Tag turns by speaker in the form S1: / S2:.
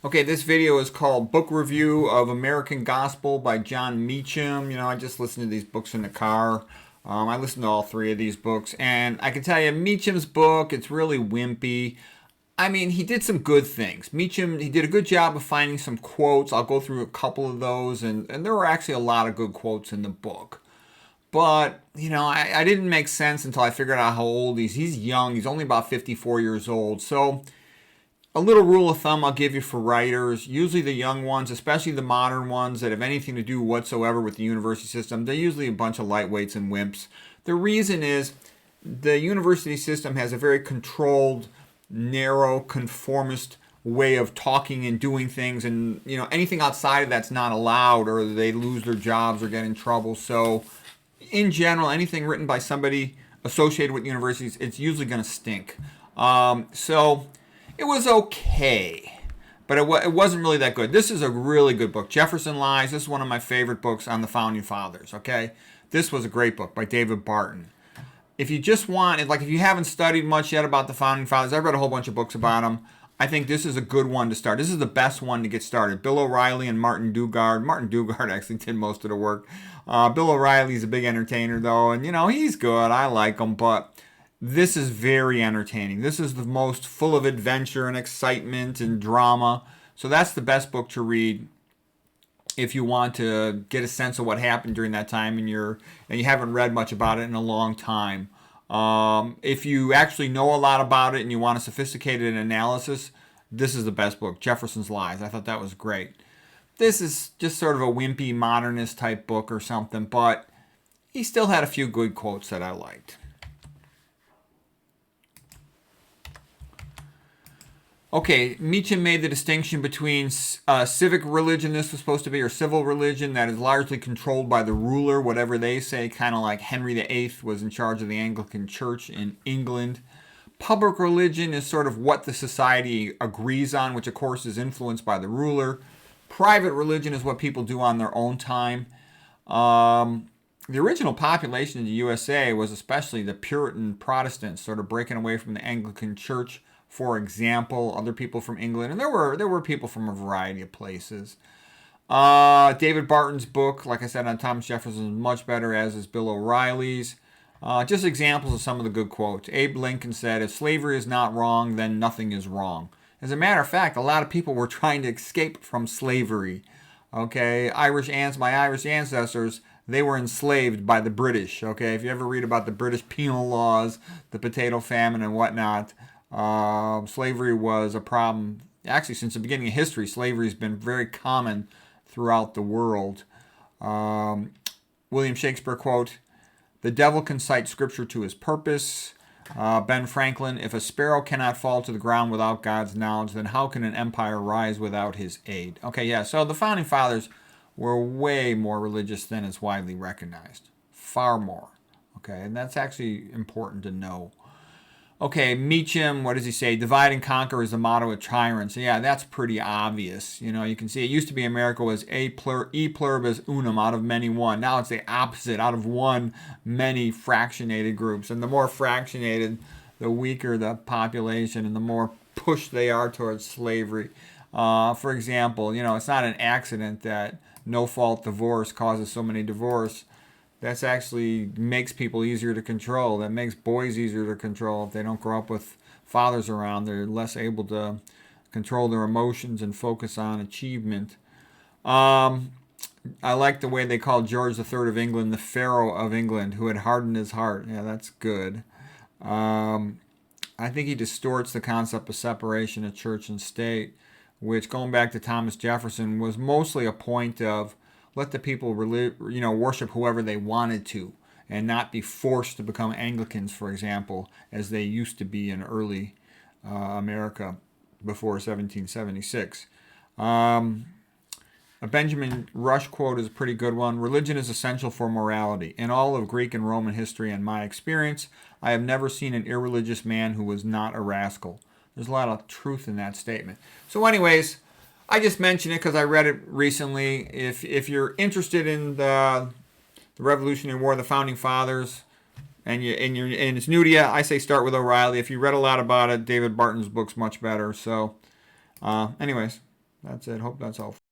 S1: Okay, this video is called Book Review of American Gospel by John Meacham. I just listen to these books in the car. I listened to all three of these books, and I can tell you, Meacham's book, it's really wimpy. I mean, he did some good things. Meacham, he did a good job of finding some quotes. I'll go through a couple of those, and there were actually a lot of good quotes in the book. But, I didn't make sense until I figured out how old he is. He's young. He's only about 54 years old. So a little rule of thumb I'll give you for writers, usually the young ones, especially the modern ones that have anything to do whatsoever with the university system, they're usually a bunch of lightweights and wimps. The reason is the university system has a very controlled, narrow, conformist way of talking and doing things, and anything outside of that's not allowed, or they lose their jobs or get in trouble. So in general, anything written by somebody associated with universities, it's usually going to stink. So it was okay, but it wasn't really that good. This is a really good book. Jefferson Lies. This is one of my favorite books on the Founding Fathers, okay? This was a great book by David Barton. If you just want, if you haven't studied much yet about the Founding Fathers, I've read a whole bunch of books about them. I think this is a good one to start. This is the best one to get started. Bill O'Reilly and Martin Dugard. Martin Dugard actually did most of the work. Bill O'Reilly's a big entertainer, though, and, he's good. I like him, but this is very entertaining. This is the most full of adventure and excitement and drama. So that's the best book to read if you want to get a sense of what happened during that time and you haven't read much about it in a long time. If you actually know a lot about it and you want a sophisticated analysis, this is the best book, Jefferson's Lies. I thought that was great. This is just sort of a wimpy modernist type book or something, but he still had a few good quotes that I liked. Okay, Meacham made the distinction between civic religion, this was supposed to be, or civil religion that is largely controlled by the ruler, whatever they say, kind of like Henry VIII was in charge of the Anglican Church in England. Public religion is sort of what the society agrees on, which of course is influenced by the ruler. Private religion is what people do on their own time. The original population in the USA was especially the Puritan Protestants, sort of breaking away from the Anglican Church. For example, other people from England, and there were people from a variety of places. David Barton's book, like I said, on Thomas Jefferson is much better, as is Bill O'Reilly's. Just examples of some of the good quotes. Abe Lincoln said, "If slavery is not wrong, then nothing is wrong." As a matter of fact, a lot of people were trying to escape from slavery. Okay, my Irish ancestors, they were enslaved by the British. Okay, if you ever read about the British penal laws, the potato famine and whatnot, slavery was a problem. Actually, since the beginning of history, slavery has been very common throughout the world. William Shakespeare quote, "The devil can cite scripture to his purpose." Ben Franklin, "If a sparrow cannot fall to the ground without God's knowledge, then how can an empire rise without his aid?" Okay, yeah, so the Founding Fathers were way more religious than is widely recognized. Far more. Okay, and that's actually important to know. Okay, Meacham, what does he say? "Divide and conquer is the motto of tyrants." Yeah, that's pretty obvious. You can see it used to be America was e pluribus unum, out of many one. Now it's the opposite, out of one, many fractionated groups. And the more fractionated, the weaker the population and the more pushed they are towards slavery. For example, it's not an accident that no-fault divorce causes so many divorce. That's actually makes people easier to control. That makes boys easier to control. If they don't grow up with fathers around, they're less able to control their emotions and focus on achievement. I like the way they called George III of England the Pharaoh of England, who had hardened his heart. Yeah, that's good. I think he distorts the concept of separation of church and state, which, going back to Thomas Jefferson, was mostly a point of let the people worship whoever they wanted to and not be forced to become Anglicans, for example, as they used to be in early America before 1776. A Benjamin Rush quote is a pretty good one. "Religion is essential for morality. In all of Greek and Roman history and my experience, I have never seen an irreligious man who was not a rascal." There's a lot of truth in that statement. So anyways, I just mentioned it because I read it recently. If you're interested in the Revolutionary War, the Founding Fathers, and it's new to you, I say start with O'Reilly. If you read a lot about it, David Barton's book's much better. So, anyways, That's it. Hope that's all.